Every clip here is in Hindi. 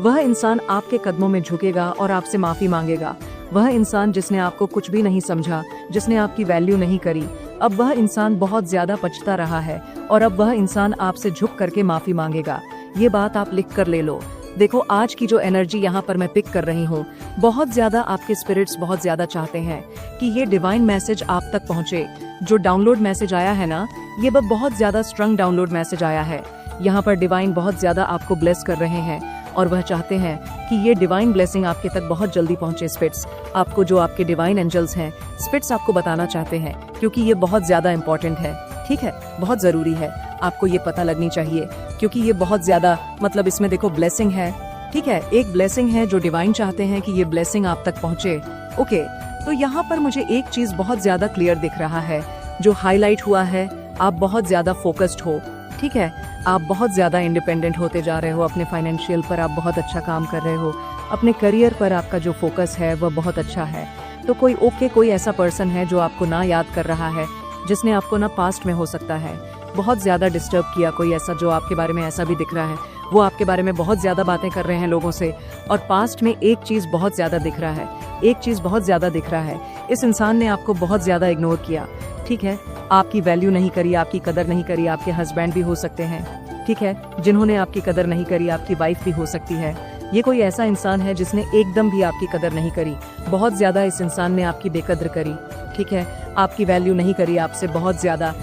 वह इंसान आपके कदमों में झुकेगा और आपसे माफी मांगेगा। वह इंसान जिसने आपको कुछ भी नहीं समझा, जिसने आपकी वैल्यू नहीं करी, अब वह इंसान बहुत ज्यादा पछता रहा है और अब वह इंसान आपसे झुक करके माफी मांगेगा। ये बात आप लिख कर ले लो। देखो, आज की जो एनर्जी यहाँ पर मैं पिक कर रही हूँ, बहुत ज्यादा आपके स्पिरिट्स बहुत ज्यादा चाहते हैं कि ये डिवाइन मैसेज आप तक पहुँचे। जो डाउनलोड मैसेज आया है ना, ये बहुत ज्यादा स्ट्रंग डाउनलोड मैसेज आया है। यहाँ पर डिवाइन बहुत ज्यादा आपको ब्लेस कर रहे हैं और वह चाहते हैं कि ये डिवाइन ब्लेसिंग आपके तक बहुत जल्दी पहुंचे। स्पिरिट्स आपको, जो आपके डिवाइन एंजल्स हैं, स्पिरिट्स आपको बताना चाहते हैं, क्योंकि ये बहुत ज्यादा इंपॉर्टेंट है। ठीक है, बहुत जरूरी है, आपको ये पता लगनी चाहिए, क्योंकि ये बहुत ज्यादा इसमें देखो ब्लेसिंग है। ठीक है, एक ब्लेसिंग है जो डिवाइन चाहते हैं कि ये ब्लेसिंग आप तक पहुंचे। ओके, तो यहाँ पर मुझे एक चीज बहुत ज्यादा क्लियर दिख रहा है, जो हाईलाइट हुआ है, आप बहुत ज्यादा फोकस्ड हो। ठीक है, आप बहुत ज्यादा इंडिपेंडेंट होते जा रहे हो। अपने फाइनेंशियल पर आप बहुत अच्छा काम कर रहे हो, अपने करियर पर आपका जो फोकस है वह बहुत अच्छा है। तो कोई ऐसा पर्सन है जो आपको ना याद कर रहा है, जिसने आपको ना पास्ट में हो सकता है बहुत ज्यादा डिस्टर्ब किया। कोई ऐसा जो आपके बारे में ऐसा भी दिख रहा है, वो आपके बारे में बहुत ज्यादा बातें कर रहे हैं लोगों से, और पास्ट में एक चीज बहुत ज्यादा दिख रहा है, एक चीज बहुत ज्यादा दिख रहा है। इस इंसान ने आपको बहुत ज्यादा इग्नोर किया। ठीक है, आपकी वैल्यू नहीं करी, आपकी कदर नहीं करी। आपके हस्बैंड भी हो सकते हैं, ठीक है, जिन्होंने आपकी कदर नहीं करी। आपकी वाइफ भी हो सकती है। ये कोई ऐसा इंसान है जिसने एकदम भी आपकी कदर नहीं करी। बहुत ज्यादा इस इंसान ने आपकी बेकदर करी। ठीक है, आपकी वैल्यू नहीं करी आपसे बहुत ज्यादा।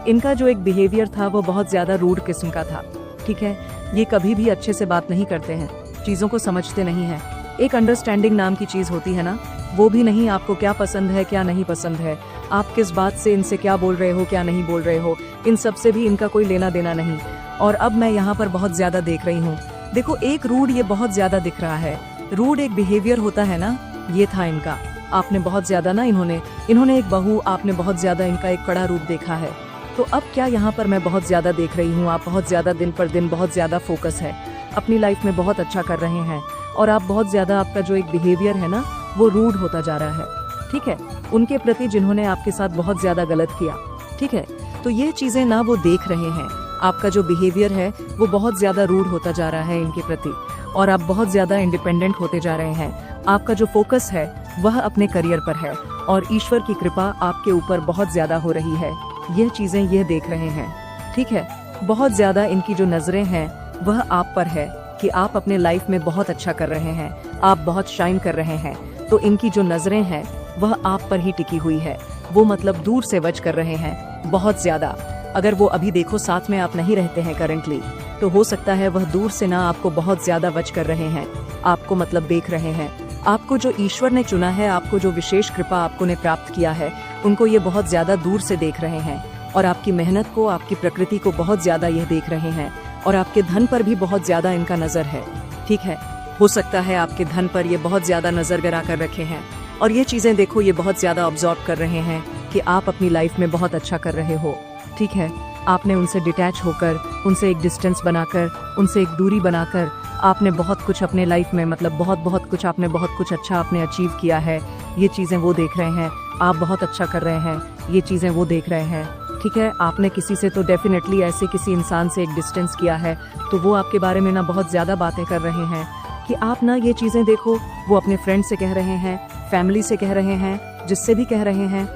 इनका जो एक बिहेवियर था वो बहुत ज्यादा रूड किस्म का था। ठीक है, ये कभी भी अच्छे से बात नहीं करते हैं, चीजों को समझते नहीं है। एक अंडरस्टैंडिंग नाम की चीज होती है ना, वो भी नहीं। आपको क्या पसंद है, क्या नहीं पसंद है, आप किस बात से इनसे क्या बोल रहे हो, क्या नहीं बोल रहे हो, इन सब से भी इनका कोई लेना देना नहीं। और अब मैं यहाँ पर बहुत ज्यादा देख रही हूँ, देखो एक रूड ये बहुत ज्यादा दिख रहा है। रूड एक बिहेवियर होता है ना, ये था इनका। आपने बहुत ज्यादा ना, इन्होंने एक बहू, आपने बहुत ज्यादा इनका एक कड़ा रूप देखा है। तो अब क्या यहाँ पर मैं बहुत ज्यादा देख रही हूँ, आप बहुत ज्यादा दिन पर दिन बहुत ज्यादा फोकस है, अपनी लाइफ में बहुत अच्छा कर रहे हैं, और आप बहुत ज्यादा, आपका जो एक बिहेवियर है ना, वो रूड होता जा रहा है। ठीक है, उनके प्रति जिन्होंने आपके साथ बहुत ज्यादा गलत किया। ठीक है, तो ये चीजें ना वो देख रहे हैं। आपका जो बिहेवियर है वो बहुत ज्यादा रूड होता जा रहा है इनके प्रति, और आप बहुत ज्यादा इंडिपेंडेंट होते जा रहे हैं। आपका जो फोकस है वह अपने करियर पर है, और ईश्वर की कृपा आपके ऊपर बहुत ज्यादा हो रही है। यह चीजें ये देख रहे हैं। ठीक है, बहुत ज्यादा इनकी जो नजरें हैं वह आप पर है कि आप अपने लाइफ में बहुत अच्छा कर रहे हैं, आप बहुत शाइन कर रहे हैं। तो इनकी जो नजरें हैं वह आप पर ही टिकी हुई है। वो दूर से वच कर रहे हैं बहुत ज्यादा। अगर वो अभी देखो साथ में आप नहीं रहते हैं करेंटली, तो हो सकता है वह दूर से ना आपको बहुत ज्यादा वच कर रहे हैं, आपको देख रहे हैं। आपको जो ईश्वर ने चुना है, आपको जो विशेष कृपा आपको ने प्राप्त किया है, उनको ये बहुत ज्यादा दूर से देख रहे हैं, और आपकी मेहनत को, आपकी प्रकृति को बहुत ज्यादा यह देख रहे हैं, और आपके धन पर भी बहुत ज्यादा इनका नजर है। ठीक है, हो सकता है आपके धन पर ये बहुत ज्यादा नजर गिरा कर रखे हैं, और ये चीजें देखो ये बहुत ज्यादा ऑब्जर्व कर रहे हैं कि आप अपनी लाइफ में बहुत अच्छा कर रहे हो। ठीक है, आपने उनसे डिटैच होकर, उनसे एक डिस्टेंस बनाकर, उनसे एक दूरी बनाकर, आपने बहुत कुछ अपने लाइफ में बहुत कुछ आपने, बहुत कुछ अच्छा आपने अचीव किया है। ये चीजें वो देख रहे हैं, आप बहुत अच्छा कर रहे हैं, ये चीजें वो देख रहे हैं। ठीक है, आपने किसी से तो डेफिनेटली ऐसे किसी इंसान से एक डिस्टेंस किया है, तो वो आपके बारे में ना बहुत ज्यादा बातें कर रहे हैं कि आप ना ये चीजें देखो, वो अपने फ्रेंड से कह रहे हैं, फैमिली से कह रहे हैं, जिससे भी कह रहे हैं।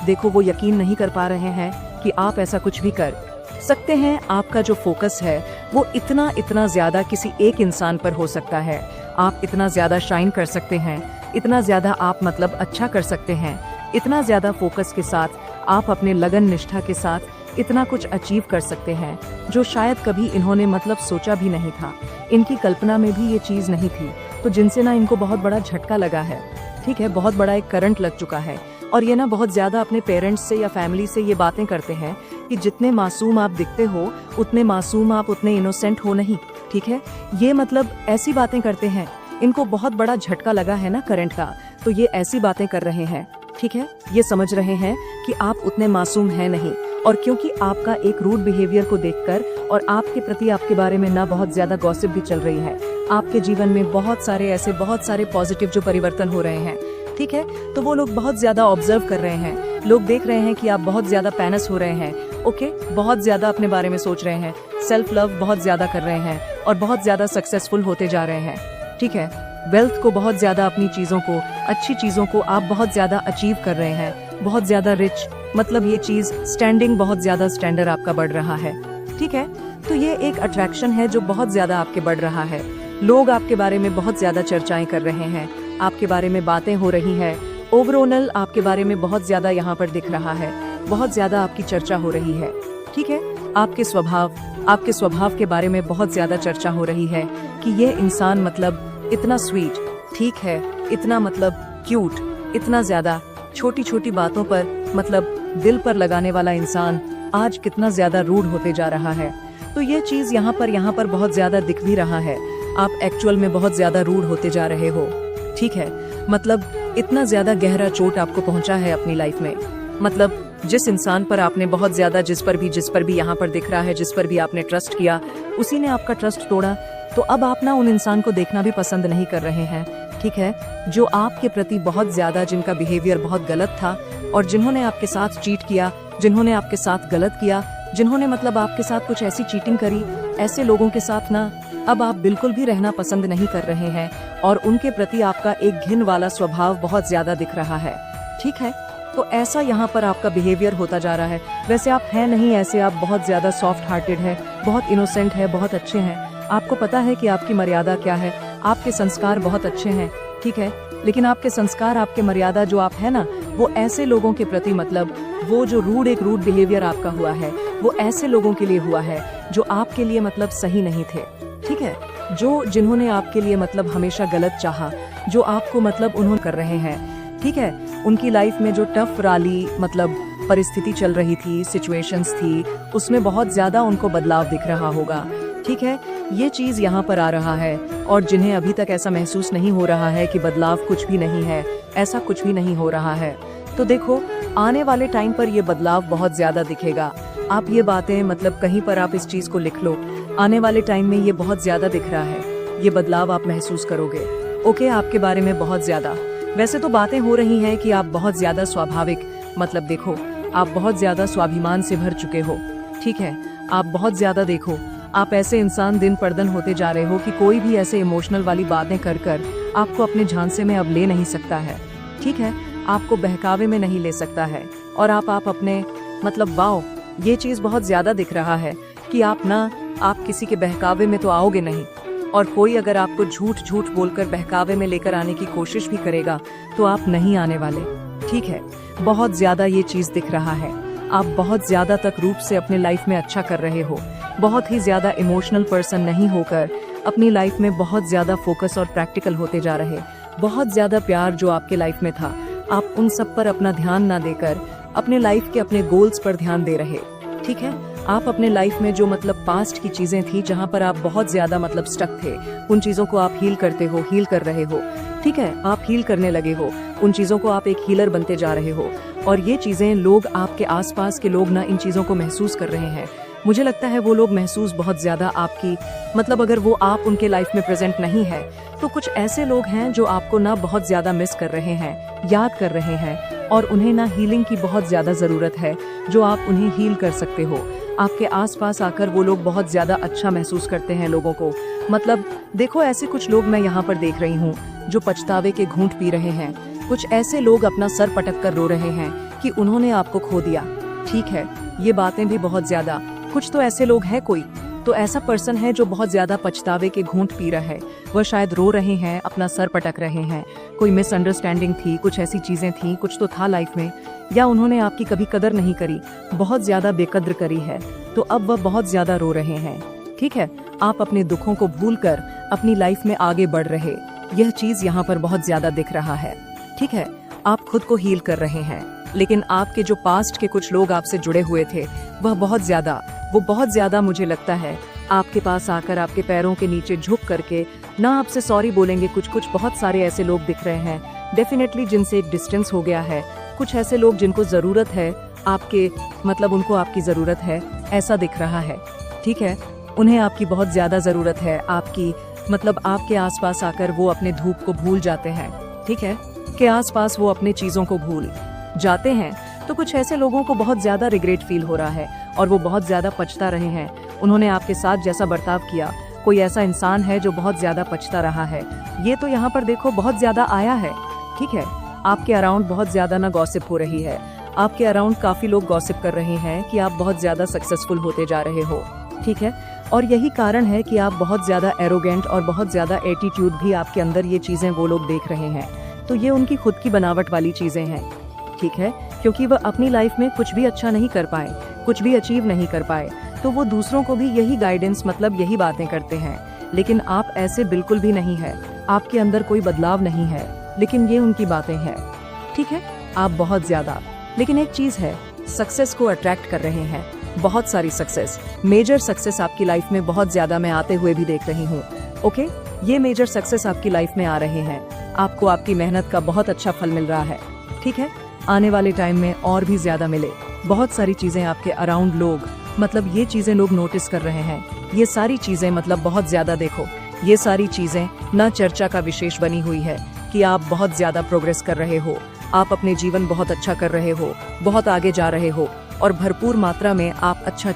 देखो वो यकीन नहीं कर पा रहे हैं कि आप ऐसा कुछ भी कर सकते हैं। आपका जो फोकस है वो इतना ज्यादा किसी एक इंसान पर हो सकता है। आप इतना ज्यादा शाइन कर सकते हैं, इतना ज्यादा आप अच्छा कर सकते हैं, इतना ज्यादा फोकस के साथ आप अपने लगन निष्ठा के साथ इतना कुछ अचीव कर सकते हैं, जो शायद कभी इन्होंने सोचा भी नहीं था। इनकी कल्पना में भी ये चीज नहीं थी, तो जिनसे ना इनको बहुत बड़ा झटका लगा है। ठीक है, बहुत बड़ा एक करंट लग चुका है, और ये ना बहुत ज्यादा अपने पेरेंट्स से या फैमिली से ये बातें करते हैं कि जितने मासूम आप दिखते हो, उतने मासूम आप, उतने इनोसेंट हो नहीं। ठीक है, ये ऐसी बातें करते हैं। इनको बहुत बड़ा झटका लगा है ना करंट का, तो ये ऐसी बातें कर रहे हैं। ठीक है, ये समझ रहे हैं कि आप उतने मासूम हैं नहीं, और क्योंकि आपका एक रूड बिहेवियर को देखकर और आपके प्रति, आपके बारे में ना बहुत ज्यादा गॉसिप भी चल रही है, आपके जीवन में बहुत सारे पॉजिटिव जो परिवर्तन हो रहे हैं। ठीक है, तो वो लोग बहुत ज्यादा ऑब्जर्व कर रहे हैं, लोग देख रहे हैं कि आप बहुत ज्यादा पैनस हो रहे हैं। ओके, बहुत ज्यादा अपने बारे में सोच रहे हैं, सेल्फ लव बहुत ज्यादा कर रहे हैं, और बहुत ज्यादा सक्सेसफुल होते जा रहे हैं। ठीक है, वेल्थ को बहुत ज्यादा, अपनी चीजों को, अच्छी चीजों को आप बहुत ज्यादा अचीव कर रहे हैं, बहुत ज्यादा रिच, मतलब ये चीज स्टैंडिंग, बहुत ज्यादा स्टैंडर्ड आपका बढ़ रहा है। ठीक है, तो ये एक अट्रैक्शन है जो बहुत ज्यादा आपके बढ़ रहा है। लोग आपके बारे में बहुत ज्यादा चर्चाएं कर रहे हैं, आपके बारे में बातें हो रही है, ओवरऑल आपके बारे में बहुत ज्यादा यहाँ पर दिख रहा है, बहुत ज्यादा आपकी चर्चा हो रही है। ठीक है, आपके स्वभाव के बारे में बहुत ज्यादा चर्चा हो रही है कि ये इंसान मतलब इतना स्वीट, ठीक है, इतना मतलब क्यूट, इतना ज्यादा छोटी छोटी बातों पर मतलब दिल पर लगाने वाला इंसान आज कितना ज्यादा रूड होते जा रहा है। तो ये चीज यहाँ पर बहुत ज्यादा दिख भी रहा है। आप एक्चुअल में बहुत ज्यादा रूड होते जा रहे हो। ठीक है, मतलब इतना ज्यादा गहरा चोट आपको पहुंचा है अपनी लाइफ में। मतलब जिस इंसान पर आपने बहुत ज्यादा, जिस पर भी यहाँ पर दिख रहा है, जिस पर भी आपने ट्रस्ट किया, उसी ने आपका ट्रस्ट तोड़ा। तो अब आप ना उन इंसान को देखना भी पसंद नहीं कर रहे हैं। ठीक है, जो आपके प्रति बहुत ज्यादा, जिनका बिहेवियर बहुत गलत था और जिन्होंने आपके साथ चीट किया, जिन्होंने आपके साथ गलत किया, जिन्होंने मतलब आपके साथ कुछ ऐसी चीटिंग करी, ऐसे लोगों के साथ ना अब आप बिल्कुल भी रहना पसंद नहीं कर रहे हैं और उनके प्रति आपका एक घिन वाला स्वभाव बहुत ज्यादा दिख रहा है। ठीक है, तो ऐसा यहाँ पर आपका बिहेवियर होता जा रहा है। वैसे आप हैं नहीं ऐसे, आप बहुत ज्यादा सॉफ्ट हार्टेड है, बहुत इनोसेंट है, बहुत अच्छे हैं। आपको पता है कि आपकी मर्यादा क्या है, आपके संस्कार बहुत अच्छे हैं। ठीक है, लेकिन आपके संस्कार, आपके मर्यादा जो आप है ना, वो ऐसे लोगों के प्रति, मतलब वो जो एक रूड बिहेवियर आपका हुआ है, वो ऐसे लोगों के लिए हुआ है जो आपके लिए मतलब सही नहीं थे। ठीक है, जिन्होंने आपके लिए मतलब हमेशा गलत चाहा, जो आपको मतलब उन्होंने कर रहे हैं। ठीक है, उनकी लाइफ में जो टफ वाली मतलब परिस्थिति चल रही थी, सिचुएशंस थी, उसमें बहुत ज्यादा उनको बदलाव दिख रहा होगा। ठीक है, ये चीज यहाँ पर आ रहा है और जिन्हें अभी तक ऐसा महसूस नहीं हो रहा है कि बदलाव कुछ भी नहीं है, ऐसा कुछ भी नहीं हो रहा है, तो देखो आने वाले टाइम पर ये बदलाव बहुत ज्यादा दिखेगा। आप ये बातें मतलब कहीं पर आप इस चीज को लिख लो, आने वाले टाइम में ये बहुत ज्यादा दिख रहा है, ये बदलाव आप महसूस करोगे। ओके, आपके बारे में बहुत ज्यादा वैसे तो बातें हो रही हैं कि आप बहुत ज्यादा स्वाभाविक, मतलब देखो आप बहुत ज्यादा स्वाभिमान से भर चुके हो। ठीक है, आप बहुत ज्यादा, देखो आप ऐसे इंसान दिन पर दिन होते जा रहे हो कि कोई भी ऐसे इमोशनल वाली बातें कर कर आपको अपने झांसे में अब ले नहीं सकता है। ठीक है, आपको बहकावे में नहीं ले सकता है और आप अपने मतलब वाओ, ये चीज बहुत ज्यादा दिख रहा है कि आप किसी के बहकावे में तो आओगे नहीं, और कोई अगर आपको झूठ बोलकर बहकावे में लेकर आने की कोशिश भी करेगा तो आप नहीं आने वाले। ठीक है, बहुत ज्यादा ये चीज दिख रहा है। आप बहुत ज्यादा तक रूप से अपने लाइफ में अच्छा कर रहे हो, बहुत ही ज्यादा इमोशनल पर्सन नहीं होकर अपनी लाइफ में बहुत ज्यादा फोकस और प्रैक्टिकल होते जा रहे। बहुत ज्यादा प्यार जो आपके लाइफ में था, आप उन सब पर अपना ध्यान ना देकर अपने लाइफ के अपने गोल्स पर ध्यान दे रहे। ठीक है, आप अपने लाइफ में जो मतलब पास्ट की चीजें थी, जहाँ पर आप बहुत ज्यादा मतलब स्टक थे, उन चीजों को आप हील कर रहे हो। ठीक है, आप हील करने लगे हो, उन चीजों को आप एक हीलर बनते जा रहे हो और ये चीजें लोग, आपके आसपास के लोग ना इन चीजों को महसूस कर रहे हैं। मुझे लगता है वो लोग महसूस बहुत ज्यादा आपकी, मतलब अगर वो आप उनके लाइफ में प्रेजेंट नहीं है तो कुछ ऐसे लोग हैं जो आपको ना बहुत ज्यादा मिस कर रहे हैं, याद कर रहे हैं और उन्हें ना हीलिंग की बहुत ज्यादा जरूरत है, जो आप उन्हें हील कर सकते हो। आपके आसपास आकर वो लोग बहुत ज्यादा अच्छा महसूस करते हैं लोगों को। मतलब देखो ऐसे कुछ लोग मैं यहाँ पर देख रही हूँ जो पछतावे के घूंट पी रहे हैं। कुछ ऐसे लोग अपना सर पटक कर रो रहे हैं कि उन्होंने आपको खो दिया। ठीक है, ये बातें भी बहुत ज्यादा, कुछ तो ऐसे लोग हैं, कोई तो ऐसा पर्सन है जो बहुत ज्यादा पछतावे के घूंट पी रहा है। वह शायद रो रहे हैं, अपना सर पटक रहे हैं, कोई मिसअंडरस्टैंडिंग थी, कुछ ऐसी चीजें थी, कुछ तो था लाइफ में, या उन्होंने आपकी कभी कदर नहीं करी, बहुत ज्यादा बेकद्र करी है, तो अब वह बहुत ज्यादा रो रहे हैं। ठीक है, आप अपने दुखों को भूलकर अपनी लाइफ में आगे बढ़ रहे, यह चीज यहाँ पर बहुत ज्यादा दिख रहा है। ठीक है, आप खुद को हील कर रहे हैं, लेकिन आपके जो पास्ट के कुछ लोग आपसे जुड़े हुए थे, वो बहुत ज्यादा मुझे लगता है आपके पास आकर आपके पैरों के नीचे झुक करके ना आपसे सॉरी बोलेंगे। कुछ बहुत सारे ऐसे लोग दिख रहे हैं डेफिनेटली जिनसे एक डिस्टेंस हो गया है। कुछ ऐसे लोग जिनको जरूरत है आपके, मतलब उनको आपकी जरूरत है, ऐसा दिख रहा है। ठीक है, उन्हें आपकी बहुत ज्यादा जरूरत है, आपकी मतलब आपके आसपास आकर वो अपने धूप को भूल जाते हैं। ठीक है, के आसपास वो अपने चीजों को भूल जाते हैं। तो कुछ ऐसे लोगों को बहुत ज्यादा रिग्रेट फील हो रहा है और वो बहुत ज्यादा पछता रहे हैं। उन्होंने आपके साथ जैसा बर्ताव किया, कोई ऐसा इंसान है जो बहुत ज्यादा पछता रहा है। ये तो यहाँ पर देखो बहुत ज्यादा आया है। ठीक है, आपके अराउंड बहुत ज्यादा ना गॉसिप हो रही है। आपके अराउंड काफी लोग गॉसिप कर रहे हैं कि आप बहुत ज्यादा सक्सेसफुल होते जा रहे हो। ठीक है, और यही कारण है कि आप बहुत ज्यादा एरोगेंट और बहुत ज्यादा एटीट्यूड भी आपके अंदर, ये चीजें वो लोग देख रहे हैं। तो ये उनकी खुद की बनावट वाली चीजें हैं। ठीक है, क्योंकि वह अपनी लाइफ में कुछ भी अच्छा नहीं कर पाए, कुछ भी अचीव नहीं कर पाए, तो वो दूसरों को भी यही गाइडेंस, मतलब यही बातें करते हैं। लेकिन आप ऐसे बिल्कुल भी नहीं है, आपके अंदर कोई बदलाव नहीं है, लेकिन ये उनकी बातें हैं। ठीक है, आप बहुत ज्यादा, लेकिन एक चीज है, सक्सेस को अट्रैक्ट कर रहे हैं। बहुत सारी सक्सेस, मेजर सक्सेस आपकी लाइफ में बहुत ज्यादा मैं आते हुए भी देख रही हूँ। ओके, ये मेजर सक्सेस आपकी लाइफ में आ रहे हैं। आपको आपकी मेहनत का बहुत अच्छा फल मिल रहा है। ठीक है, आने वाले टाइम में और भी ज्यादा मिले। बहुत सारी चीजें आपके अराउंड लोग, मतलब ये चीजें लोग नोटिस कर रहे हैं। ये सारी चीजें मतलब बहुत ज्यादा देखो, ये सारी चीजें ना चर्चा का विशेष बनी हुई है कि आप बहुत ज्यादा प्रोग्रेस कर रहे हो, आप अपने जीवन बहुत अच्छा कर रहे हो, बहुत आगे जा रहे हो, और भरपूर मात्रा में आप अच्छी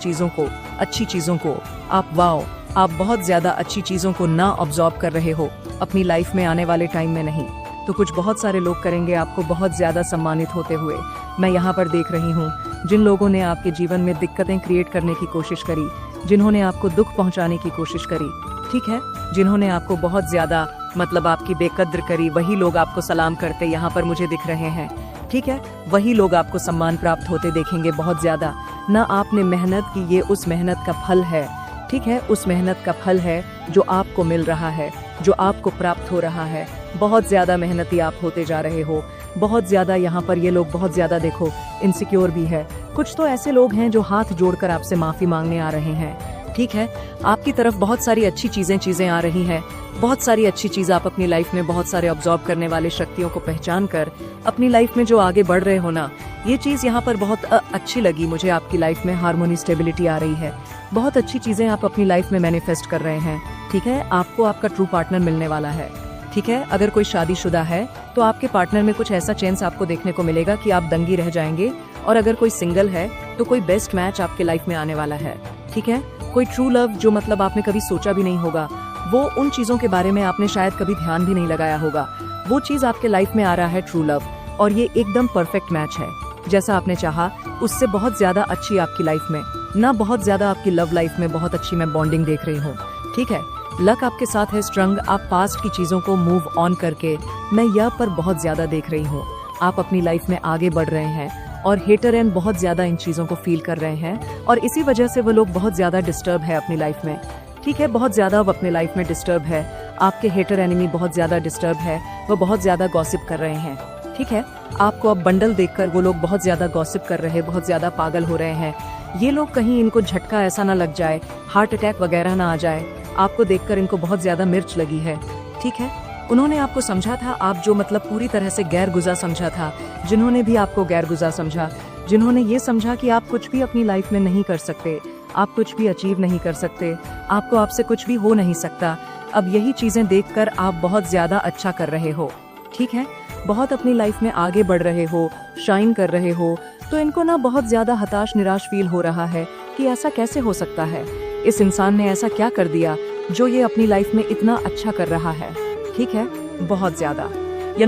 चीजों को आप बहुत ज्यादा अच्छी चीजों को ना ऑब्जॉर्व कर रहे हो अपनी लाइफ में आने वाले टाइम में नहीं। तो कुछ बहुत सारे लोग करेंगे आपको बहुत ज्यादा सम्मानित होते हुए। मैं यहाँ पर देख रही हूँ जिन लोगों ने आपके जीवन में दिक्कतें क्रिएट करने की कोशिश करी, जिन्होंने आपको दुख पहुँचाने की कोशिश करी, ठीक है, जिन्होंने आपको बहुत ज्यादा मतलब आपकी बेकद्र करी, वही लोग आपको सलाम करते यहाँ पर मुझे दिख रहे हैं। ठीक है, वही लोग आपको सम्मान प्राप्त होते देखेंगे बहुत ज्यादा। ना आपने मेहनत की, ये उस मेहनत का फल है। ठीक है, उस मेहनत का फल है जो आपको मिल रहा है, जो आपको प्राप्त हो रहा है। बहुत ज्यादा मेहनती आप होते जा रहे हो, बहुत ज्यादा। यहाँ पर ये लोग बहुत ज्यादा देखो इनसिक्योर भी है। कुछ तो ऐसे लोग हैं जो हाथ जोड़कर आपसे माफी मांगने आ रहे हैं। ठीक है, आपकी तरफ बहुत सारी अच्छी चीजें आ रही हैं। बहुत सारी अच्छी चीज आप अपनी लाइफ में बहुत सारे ऑब्जॉर्व करने वाले शक्तियों को पहचान कर अपनी लाइफ में जो आगे बढ़ रहे हो ना, ये चीज यहाँ पर बहुत अच्छी लगी मुझे। आपकी लाइफ में हार्मोनी, स्टेबिलिटी आ रही है। बहुत अच्छी चीजें आप अपनी लाइफ में मैनिफेस्ट कर रहे हैं। ठीक है, आपको आपका ट्रू पार्टनर मिलने वाला है। ठीक है, अगर कोई शादीशुदा है तो आपके पार्टनर में कुछ ऐसा चेंज आपको देखने को मिलेगा कि आप दंगी रह जाएंगे। और अगर कोई सिंगल है तो कोई बेस्ट मैच आपके लाइफ में आने वाला है। ठीक है, कोई ट्रू लव जो मतलब आपने कभी सोचा भी नहीं होगा, वो उन चीजों के बारे में आपने शायद कभी ध्यान भी नहीं लगाया होगा, वो चीज आपके लाइफ में आ रहा है, ट्रू लव। और ये एकदम परफेक्ट मैच है, जैसा आपने चाहा उससे बहुत ज्यादा अच्छी आपकी लाइफ में ना, बहुत ज्यादा आपकी लव लाइफ में बहुत अच्छी मैं बॉन्डिंग देख रही हूँ। ठीक है, लक आपके साथ है स्ट्रंग। आप पास्ट की चीजों को मूव ऑन करके मैं यह पर बहुत ज्यादा देख रही हूँ। आप अपनी लाइफ में आगे बढ़ रहे हैं और हेटर एंड बहुत ज्यादा इन चीजों को फील कर रहे हैं, और इसी वजह से वो लोग बहुत ज्यादा डिस्टर्ब है अपनी लाइफ में। ठीक है, बहुत ज्यादा वो अपने लाइफ में डिस्टर्ब है। आपके हेटर एनिमी बहुत ज्यादा डिस्टर्ब है, वो बहुत ज्यादा गॉसिप कर रहे हैं। ठीक है, आपको अब बंडल देखकर वो लोग बहुत ज्यादा गॉसिप कर रहे हैं, बहुत ज्यादा पागल हो रहे हैं। ये लोग कहीं इनको झटका ऐसा ना लग जाए, हार्ट अटैक वगैरह ना आ जाए। आपको देखकर इनको बहुत ज्यादा मिर्च लगी है। ठीक है, उन्होंने आपको समझा था, आप जो मतलब पूरी तरह से गैर गुज़ा समझा था, जिन्होंने भी आपको गैर गुज़ा समझा, जिन्होंने ये समझा कि आप कुछ भी अपनी लाइफ में नहीं कर सकते, आप कुछ भी अचीव नहीं कर सकते, आपको आपसे कुछ भी हो नहीं सकता, अब यही चीजें देखकर आप बहुत ज्यादा अच्छा कर रहे हो। ठीक है, बहुत अपनी लाइफ में आगे बढ़ रहे हो, शाइन कर रहे हो, तो इनको ना बहुत ज्यादा हताश निराश फील हो रहा है कि ऐसा कैसे हो सकता है, इस इंसान ने ऐसा क्या कर दिया जो ये अपनी लाइफ में इतना अच्छा कर रहा है। ठीक है, बहुत ज्यादा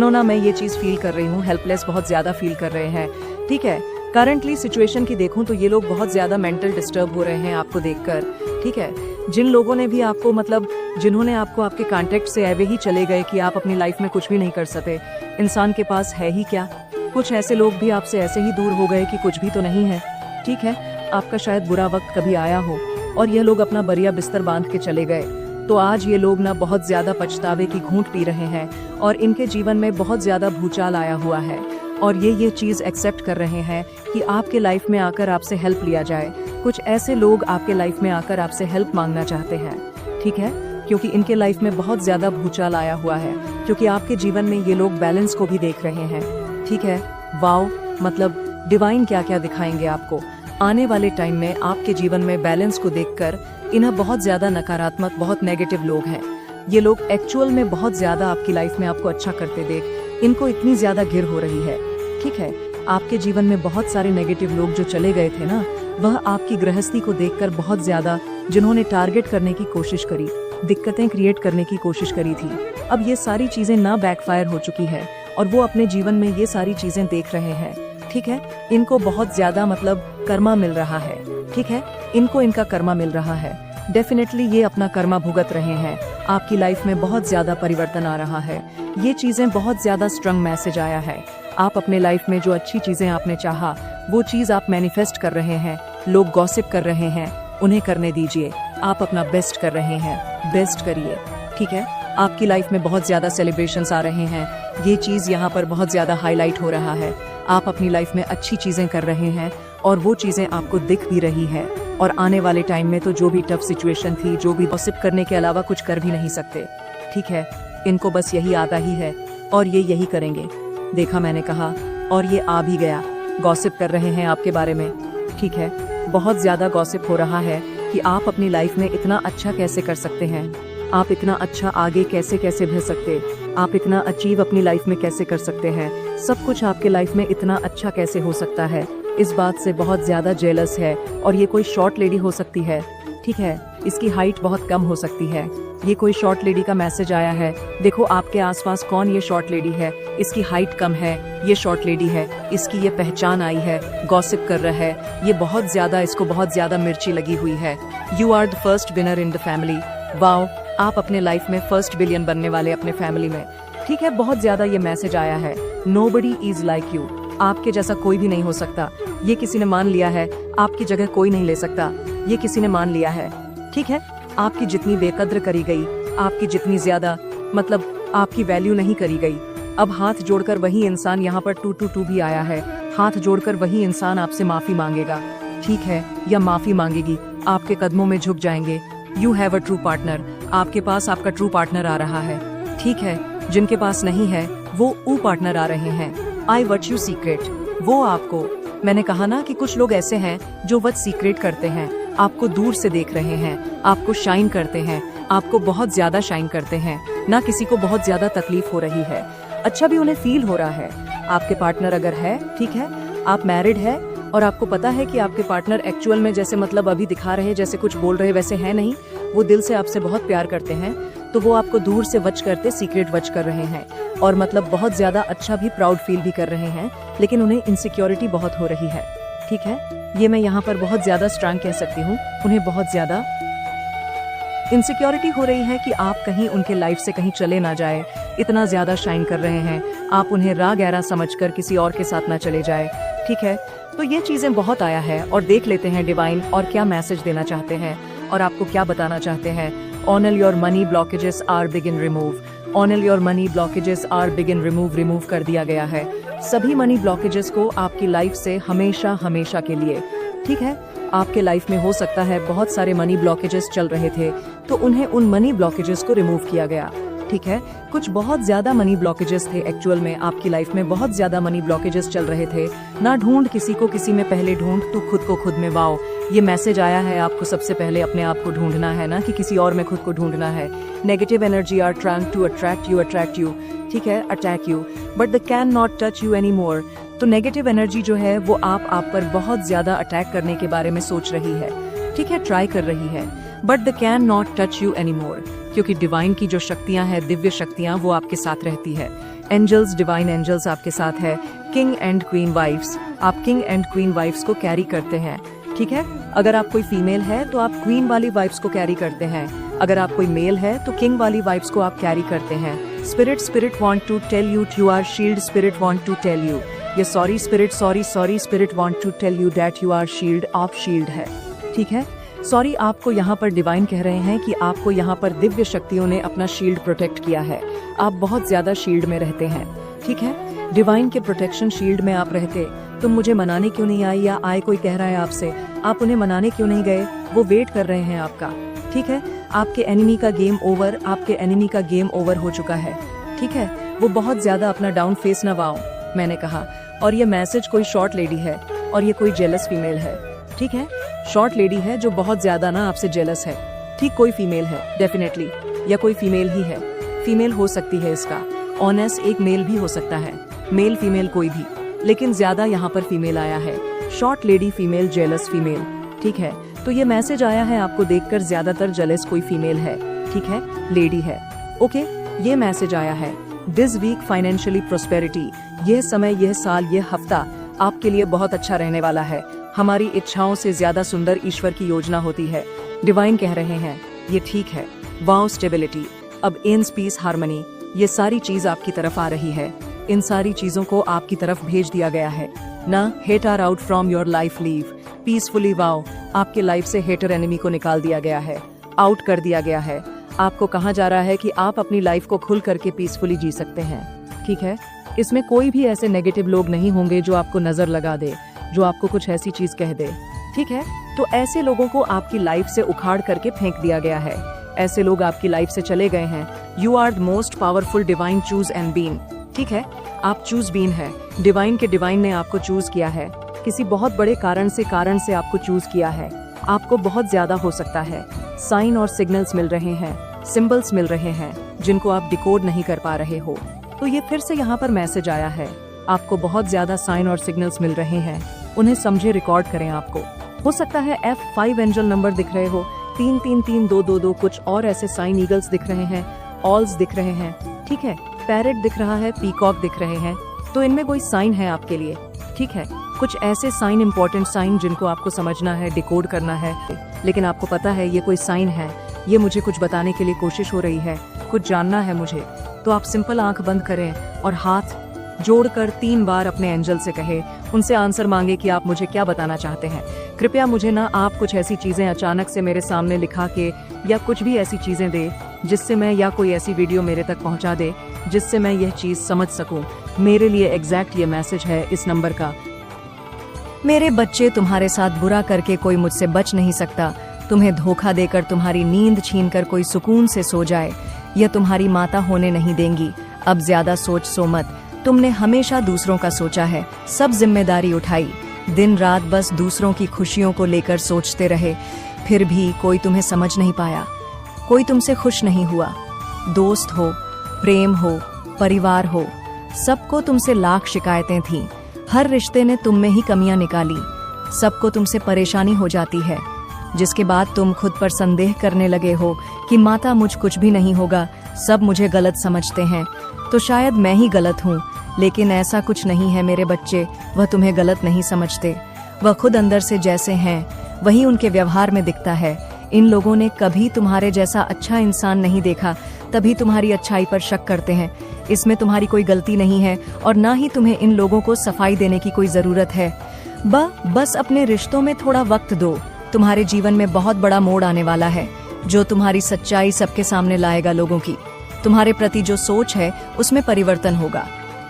ना मैं ये चीज फील कर रही हूँ, हेल्पलेस बहुत ज्यादा फील कर रहे हैं। ठीक है, करंटली सिचुएशन की देखूं तो ये लोग बहुत ज्यादा मेंटल डिस्टर्ब हो रहे हैं आपको देखकर। ठीक है, जिन लोगों ने भी आपको मतलब जिन्होंने आपको आपके कांटेक्ट से ऐवे ही चले गए कि आप अपनी लाइफ में कुछ भी नहीं कर सकते, इंसान के पास है ही क्या। कुछ ऐसे लोग भी आपसे ऐसे ही दूर हो गए कि कुछ भी तो नहीं है। ठीक है, आपका शायद बुरा वक्त कभी आया हो और ये लोग अपना बढ़िया बिस्तर बांध के चले गए, तो आज ये लोग ना बहुत ज्यादा पछतावे की घूंट पी रहे हैं और इनके जीवन में बहुत ज्यादा भूचाल आया हुआ है, और ये चीज एक्सेप्ट कर रहे हैं कि आपके लाइफ में आकर आपसे हेल्प लिया जाए। कुछ ऐसे लोग आपके लाइफ में आकर आपसे हेल्प मांगना चाहते हैं। ठीक है, क्योंकि इनके लाइफ में बहुत ज्यादा भूचाल आया हुआ है, क्योंकि आपके जीवन में ये लोग बैलेंस को भी देख रहे हैं। ठीक है, वाओ, मतलब डिवाइन क्या क्या दिखाएंगे आपको आने वाले टाइम में। आपके जीवन में बैलेंस को देखकर इन्हें बहुत ज्यादा नकारात्मक, बहुत नेगेटिव लोग हैं, ये लोग एक्चुअल में बहुत ज्यादा आपकी लाइफ में आपको अच्छा करते देख इनको इतनी ज्यादा घिर हो रही है। ठीक है, आपके जीवन में बहुत सारे नेगेटिव लोग जो चले गए थे ना, वह आपकी गृहस्थी को देखकर बहुत ज्यादा, जिन्होंने टारगेट करने की कोशिश करी, दिक्कतें क्रिएट करने की कोशिश करी थी। अब ये सारी चीजें ना बैकफायर हो चुकी है और वो अपने जीवन में ये सारी चीजें देख रहे हैं। ठीक है, इनको बहुत ज्यादा मतलब कर्मा मिल रहा है। ठीक है, इनको इनका कर्मा मिल रहा है। डेफिनेटली ये अपना कर्मा भुगत रहे हैं। आपकी लाइफ में बहुत ज्यादा परिवर्तन आ रहा है। ये चीजें बहुत ज्यादा स्ट्रॉन्ग मैसेज आया है। आप अपने लाइफ में जो अच्छी चीजें आपने चाहा वो चीज आप मैनिफेस्ट कर रहे हैं। लोग गॉसिप कर रहे हैं, उन्हें करने दीजिए। आप अपना बेस्ट कर रहे हैं, बेस्ट करिए। ठीक है, आपकी लाइफ में बहुत ज्यादा सेलिब्रेशंस आ रहे हैं। ये चीज यहाँ पर बहुत ज्यादा हाईलाइट हो रहा है। आप अपनी लाइफ में अच्छी चीजें कर रहे हैं और वो चीजें आपको दिख भी रही है। और आने वाले टाइम में तो जो भी टफ सिचुएशन थी, जो भी गॉसिप करने के अलावा कुछ कर भी नहीं सकते। ठीक है, इनको बस यही आता ही है और ये यही करेंगे। देखा, मैंने कहा, और ये आ भी गया। गॉसिप कर रहे हैं आपके बारे में। ठीक है, बहुत ज्यादा गॉसिप हो रहा है कि आप अपनी लाइफ में इतना अच्छा कैसे कर सकते हैं, आप इतना अच्छा आगे कैसे कैसे बढ़ सकते, आप इतना अचीव अपनी लाइफ में कैसे कर सकते हैं, सब कुछ आपके लाइफ में इतना अच्छा कैसे हो सकता है। इस बात से बहुत ज्यादा जेलस है। और ये कोई शॉर्ट लेडी हो सकती है। ठीक है, इसकी हाइट बहुत कम हो सकती है। ये कोई शॉर्ट लेडी का मैसेज आया है। देखो आपके आसपास कौन ये शॉर्ट लेडी है। इसकी हाइट कम है, ये शॉर्ट लेडी है, इसकी ये पहचान आई है, गॉसिप कर रहा है। ये बहुत ज्यादा, इसको बहुत ज्यादा मिर्ची लगी हुई है। You are the first winner in the family. Wow, आप अपने लाइफ में फर्स्ट बिलियन बनने वाले अपने फैमिली में। ठीक है, बहुत ज्यादा ये मैसेज आया है। Nobody is like you. आपके जैसा कोई भी नहीं हो सकता। ये किसी ने मान लिया है। आपकी जगह कोई नहीं ले सकता। ये किसी ने मान लिया है। ठीक है, आपकी जितनी बेकद्र करी गई, आपकी जितनी ज्यादा मतलब आपकी वैल्यू नहीं करी गई। अब हाथ जोड़कर वही इंसान यहाँ पर 222 भी आया है। हाथ जोड़कर वही इंसान आपसे माफी मांगेगा। ठीक है, या माफी मांगेगी, आपके कदमों में झुक जाएंगे। You have a true partner. आपके पास आपका ट्रू पार्टनर आ रहा है। ठीक है, जिनके पास नहीं है वो ऊ पार्टनर आ रहे हैं। आई वट यू सीक्रेट, वो आपको, मैंने कहा ना कि कुछ लोग ऐसे हैं जो वट सीक्रेट करते हैं। आपको दूर से देख रहे हैं, आपको शाइन करते हैं, आपको बहुत ज्यादा शाइन करते हैं। ना किसी को बहुत ज्यादा तकलीफ हो रही है, अच्छा भी उन्हें फील हो रहा है। आपके पार्टनर अगर है, ठीक है, आप मैरिड है और आपको पता है कि आपके पार्टनर एक्चुअल में जैसे मतलब अभी दिखा रहे जैसे कुछ बोल रहे वैसे है नहीं, वो दिल से आपसे बहुत प्यार करते हैं, तो वो आपको दूर से वच करते सीक्रेट वच कर रहे हैं और मतलब बहुत ज्यादा अच्छा भी प्राउड फील भी कर रहे हैं, लेकिन उन्हें इनसिक्योरिटी बहुत हो रही है। ठीक है, ये मैं यहाँ पर बहुत ज्यादा स्ट्रांग कह सकती हूँ। उन्हें बहुत ज्यादा इनसिक्योरिटी हो रही है कि आप कहीं उनके लाइफ से कहीं चले ना जाए। इतना ज्यादा शाइन कर रहे हैं, आप उन्हें रा गहरा समझकर किसी और के साथ ना चले जाए। ठीक है, तो ये चीजें बहुत आया है और देख लेते हैं डिवाइन और क्या मैसेज देना चाहते हैं और आपको क्या बताना चाहते हैं। All your money blockages are बिगिन remove. All your money blockages are बिगिन रिमूव कर दिया गया है सभी मनी ब्लॉकेजेस को आपकी लाइफ से हमेशा हमेशा के लिए। ठीक है, आपके लाइफ में हो सकता है बहुत सारे मनी ब्लॉकेजेस चल रहे थे, तो उन्हें उन मनी ब्लॉकेजेस को रिमूव किया गया। ठीक है, कुछ बहुत ज्यादा मनी ब्लॉकेजेस थे एक्चुअल में आपकी लाइफ में, बहुत ज्यादा मनी ब्लॉकेजेस चल रहे थे। ना ढूंढ किसी को किसी में, पहले ढूंढ तू खुद को खुद में। वाओ, ये मैसेज आया है आपको सबसे पहले अपने आप को ढूंढना है, ना कि किसी और में खुद को ढूंढना है। Negative energy are trying to attract you, ठीक है, attack you, but they can not touch you any more. तो नेगेटिव एनर्जी जो है वो आप पर बहुत ज्यादा अटैक करने के बारे में सोच रही है। ठीक है, ट्राई कर रही है, but they can not touch you any मोर, क्योंकि डिवाइन की जो शक्तियां हैं, दिव्य शक्तियां, वो आपके साथ रहती है। एंजल्स, डिवाइन एंजल्स आपके साथ है। किंग एंड क्वीन वाइफ्स, आप किंग एंड क्वीन वाइफ्स को कैरी करते हैं। ठीक है, अगर आप कोई फीमेल है तो आप क्वीन वाली वाइफ्स को कैरी करते हैं। अगर आप कोई मेल है तो किंग वाली वाइफ्स को आप कैरी करते हैं। Spirit want to tell you are shield. Spirit want to tell you, ये sorry spirit want to tell you that you are shield. आप शील्ड है। ठीक है, सॉरी, आपको यहाँ पर डिवाइन कह रहे हैं कि आपको यहाँ पर दिव्य शक्तियों ने अपना शील्ड प्रोटेक्ट किया है। आप बहुत ज्यादा शील्ड में रहते हैं। ठीक है, डिवाइन के प्रोटेक्शन शील्ड में आप रहते। तुम मुझे मनाने क्यों नहीं आई, या आए कोई कह रहा है आपसे, आप उन्हें मनाने क्यों नहीं गए, वो वेट कर रहे हैं आपका। ठीक है, आपके एनिमी का गेम ओवर, आपके एनिमी का गेम ओवर हो चुका है। ठीक है, वो बहुत ज्यादा अपना डाउन फेस नवाओ, मैंने कहा। और ये मैसेज कोई शॉर्ट लेडी है और ये कोई जेलस फीमेल है। ठीक है, शॉर्ट लेडी है जो बहुत ज्यादा ना आपसे जेलस है। ठीक, कोई फीमेल है डेफिनेटली, या कोई फीमेल ही है। फीमेल हो सकती है इसका, ऑनेस्ट एक मेल भी हो सकता है, मेल फीमेल कोई भी, लेकिन ज्यादा यहाँ पर फीमेल आया है। Short lady female, jealous female. ठीक है, तो ये मैसेज आया है आपको देखकर ज्यादातर जेलस कोई फीमेल है। ठीक है, लेडी है। ओके, ये मैसेज आया है, दिस वीक फाइनेंशियली प्रोस्पेरिटी। यह समय, यह साल, यह हफ्ता आपके लिए बहुत अच्छा रहने वाला है। हमारी इच्छाओं से ज्यादा सुंदर ईश्वर की योजना होती है। डिवाइन कह रहे हैं ये ठीक है। वाओ, स्टेबिलिटी, अब एंस, पीस, हार्मनी, ये सारी चीज आपकी तरफ आ रही है। इन सारी चीजों को आपकी तरफ भेज दिया गया है ना। Hate are out from your life, live peacefully. Wow, आपके लाइफ से हेटर एनिमी को निकाल दिया गया है, आउट कर दिया गया है। आपको कहा जा रहा है कि आप अपनी लाइफ को खुल करके पीसफुली जी सकते हैं। ठीक है, इसमें कोई भी ऐसे नेगेटिव लोग नहीं होंगे जो आपको नजर लगा दे, जो आपको कुछ ऐसी चीज कह दे। ठीक है, तो ऐसे लोगों को आपकी लाइफ से उखाड़ करके फेंक दिया गया है। ऐसे लोग आपकी लाइफ से चले गए हैं। You are the most powerful divine choose and been. ठीक है, आप चूज बीन है। डिवाइन के डिवाइन ने आपको चूज किया है। किसी बहुत बड़े कारण से आपको चूज किया है। आपको बहुत ज्यादा हो सकता है साइन और सिग्नल्स मिल रहे हैं, सिंबल्स मिल रहे हैं जिनको आप डिकोड नहीं कर पा रहे हो। तो ये फिर से यहाँ पर मैसेज आया है, आपको बहुत ज्यादा साइन और सिग्नल्स मिल रहे हैं, उन्हें समझे, रिकॉर्ड करें। आपको हो सकता है F5 एंजल नंबर दिख रहे हो, 3 3 3 2 2 2, कुछ और ऐसे साइन, ईगल्स दिख रहे हैं, ऑल्स दिख रहे हैं। ठीक है, पैरेट दिख रहा है, पीकॉक दिख रहे हैं। तो इनमें कोई साइन है आपके लिए। ठीक है, कुछ ऐसे साइन, इंपॉर्टेंट साइन जिनको आपको समझना है, डिकोड करना है। लेकिन आपको पता है ये कोई साइन है, ये मुझे कुछ बताने के लिए कोशिश हो रही है, कुछ जानना है मुझे। तो आप सिंपल आंख बंद करें और हाथ जोड़कर 3 बार अपने एंजल से कहे, उनसे आंसर मांगे कि आप मुझे क्या बताना चाहते हैं। कृपया मुझे ना आप कुछ ऐसी चीजें अचानक से मेरे सामने लिखा के या कुछ भी ऐसी चीजें दे जिससे मैं, या कोई ऐसी वीडियो मेरे तक पहुंचा दे जिससे मैं यह चीज समझ सकूं। मेरे लिए एग्जैक्ट ये मैसेज है इस नंबर का। मेरे बच्चे, तुम्हारे साथ बुरा करके कोई मुझसे बच नहीं सकता। तुम्हें धोखा देकर, तुम्हारी नींद छीनकर कोई सुकून से सो जाए, यह तुम्हारी माता होने नहीं देंगी। अब ज्यादा सोच मत। तुमने हमेशा दूसरों का सोचा है, सब जिम्मेदारी उठाई, दिन रात बस दूसरों की खुशियों को लेकर सोचते रहे, फिर भी कोई तुम्हें समझ नहीं पाया, कोई तुमसे खुश नहीं हुआ। दोस्त हो, प्रेम हो, परिवार हो, सबको तुमसे लाख शिकायतें थीं। हर रिश्ते ने तुम में ही कमियां निकाली, सबको तुमसे परेशानी हो जाती है, जिसके बाद तुम खुद पर संदेह करने लगे हो कि माता, मुझ कुछ भी नहीं होगा, सब मुझे गलत समझते हैं, तो शायद मैं ही गलत हूँ। लेकिन ऐसा कुछ नहीं है मेरे बच्चे, वह तुम्हें गलत नहीं समझते। वह खुद अंदर से जैसे हैं वही उनके व्यवहार में दिखता है। इन लोगों ने कभी तुम्हारे जैसा अच्छा इंसान नहीं देखा, तभी तुम्हारी अच्छाई पर शक करते हैं। इसमें तुम्हारी कोई गलती नहीं है और ना ही तुम्हें इन लोगों को सफाई देने की कोई जरूरत है। बस अपने रिश्तों में थोड़ा वक्त दो। तुम्हारे जीवन में बहुत बड़ा मोड़ आने वाला है जो तुम्हारी सच्चाई सबके सामने लाएगा। लोगों की तुम्हारे प्रति जो सोच है उसमें परिवर्तन होगा।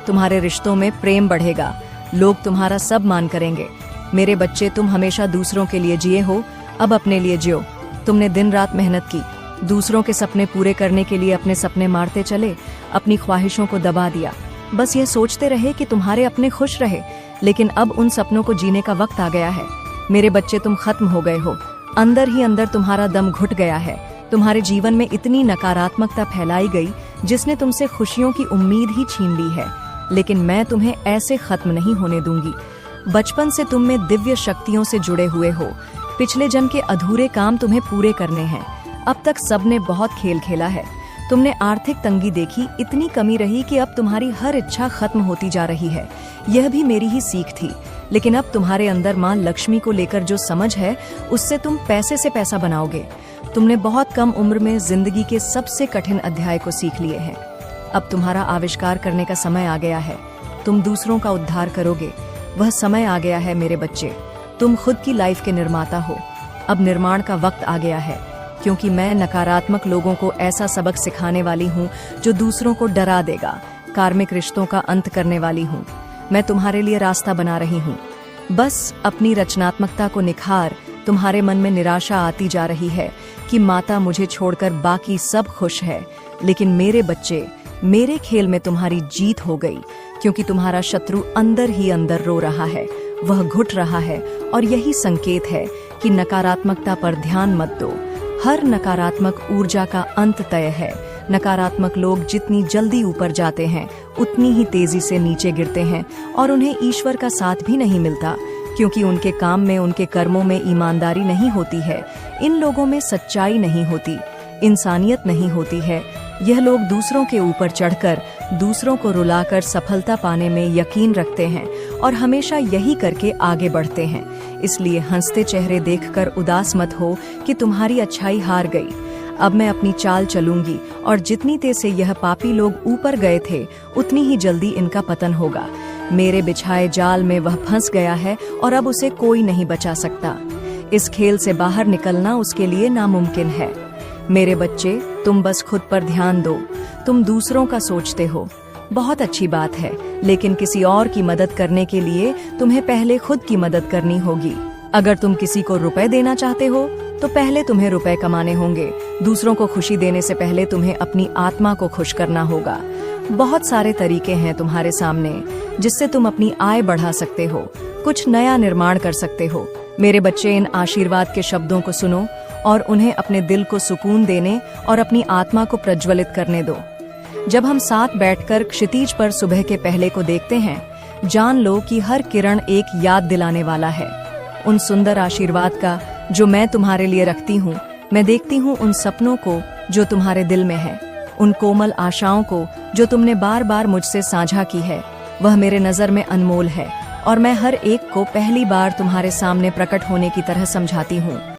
तुम्हारे रिश्तों में प्रेम बढ़ेगा, लोग तुम्हारा सब मान करेंगे। मेरे बच्चे, तुम हमेशा दूसरों के लिए जिए हो, अब अपने लिए जियो। तुमने दिन रात मेहनत की, दूसरों के सपने पूरे करने के लिए अपने सपने मारते चले, अपनी ख्वाहिशों को दबा दिया। बस ये सोचते रहे कि तुम्हारे अपने खुश रहे, लेकिन अब उन सपनों को जीने का वक्त आ गया है। मेरे बच्चे, तुम खत्म हो गए हो, अंदर ही अंदर तुम्हारा दम घुट गया है। तुम्हारे जीवन में इतनी नकारात्मकता फैलाई गई जिसने तुमसे खुशियों की उम्मीद ही छीन ली है। लेकिन मैं तुम्हें ऐसे खत्म नहीं होने दूंगी। बचपन से तुम में दिव्य शक्तियों से जुड़े हुए हो, पिछले जन्म के अधूरे काम तुम्हें पूरे करने हैं। अब तक सबने बहुत खेल खेला है, तुमने आर्थिक तंगी देखी, इतनी कमी रही कि अब तुम्हारी हर इच्छा खत्म होती जा रही है। यह भी मेरी ही सीख थी, लेकिन अब तुम्हारे अंदर माँ लक्ष्मी को लेकर जो समझ है उससे तुम पैसे से पैसा बनाओगे। तुमने बहुत कम उम्र में जिंदगी के सबसे कठिन अध्याय को सीख लिए हैं। अब तुम्हारा आविष्कार करने का समय आ गया है। तुम दूसरों का उद्धार करोगे, वह समय आ गया है मेरे बच्चे। तुम खुद की लाइफ के निर्माता हो। अब निर्माण का वक्त आ गया है, क्योंकि मैं नकारात्मक लोगों को ऐसा सबक सिखाने वाली हूँ जो दूसरों को डरा देगा। कार्मिक रिश्तों का अंत करने वाली हूँ। मैं तुम्हारे लिए रास्ता बना रही हूँ। बस अपनी रचनात्मकता को निखार। तुम्हारे मन में निराशा आती जा रही है कि माता, मुझे छोड़कर बाकी सब खुश है। लेकिन मेरे बच्चे, मेरे खेल में तुम्हारी जीत हो गई, क्योंकि तुम्हारा शत्रु अंदर ही अंदर रो रहा है, वह घुट रहा है। और यही संकेत है कि नकारात्मकता पर ध्यान मत दो। हर नकारात्मक ऊर्जा का अंत तय है। नकारात्मक लोग जितनी जल्दी ऊपर जाते हैं उतनी ही तेजी से नीचे गिरते हैं, और उन्हें ईश्वर का साथ भी नहीं मिलता, क्योंकि उनके काम में, उनके कर्मों में ईमानदारी नहीं होती है। इन लोगों में सच्चाई नहीं होती। इंसानियत नहीं होती है। यह लोग दूसरों के ऊपर चढ़कर दूसरों को रुलाकर सफलता पाने में यकीन रखते हैं और हमेशा यही करके आगे बढ़ते हैं। इसलिए हंसते चेहरे देखकर उदास मत हो कि तुम्हारी अच्छाई हार गई। अब मैं अपनी चाल चलूंगी और जितनी तेज से यह पापी लोग ऊपर गए थे उतनी ही जल्दी इनका पतन होगा। मेरे बिछाए जाल में वह फंस गया है और अब उसे कोई नहीं बचा सकता। इस खेल से बाहर निकलना उसके लिए नामुमकिन है। मेरे बच्चे, तुम बस खुद पर ध्यान दो। तुम दूसरों का सोचते हो, बहुत अच्छी बात है, लेकिन किसी और की मदद करने के लिए तुम्हें पहले खुद की मदद करनी होगी। अगर तुम किसी को रुपए देना चाहते हो तो पहले तुम्हें रुपए कमाने होंगे। दूसरों को खुशी देने से पहले तुम्हें अपनी आत्मा को खुश करना होगा। बहुत सारे तरीके हैं तुम्हारे सामने जिससे तुम अपनी आय बढ़ा सकते हो, कुछ नया निर्माण कर सकते हो। मेरे बच्चे, इन आशीर्वाद के शब्दों को सुनो और उन्हें अपने दिल को सुकून देने और अपनी आत्मा को प्रज्वलित करने दो। जब हम साथ बैठकर क्षितिज पर सुबह के पहले को देखते हैं, जान लो कि हर किरण एक याद दिलाने वाला है उन सुंदर आशीर्वाद का जो मैं तुम्हारे लिए रखती हूँ। मैं देखती हूँ उन सपनों को जो तुम्हारे दिल में है, उन कोमल आशाओं को जो तुमने बार बार मुझसे साझा की है। वह मेरे नजर में अनमोल है और मैं हर एक को पहली बार तुम्हारे सामने प्रकट होने की तरह समझाती हूँ।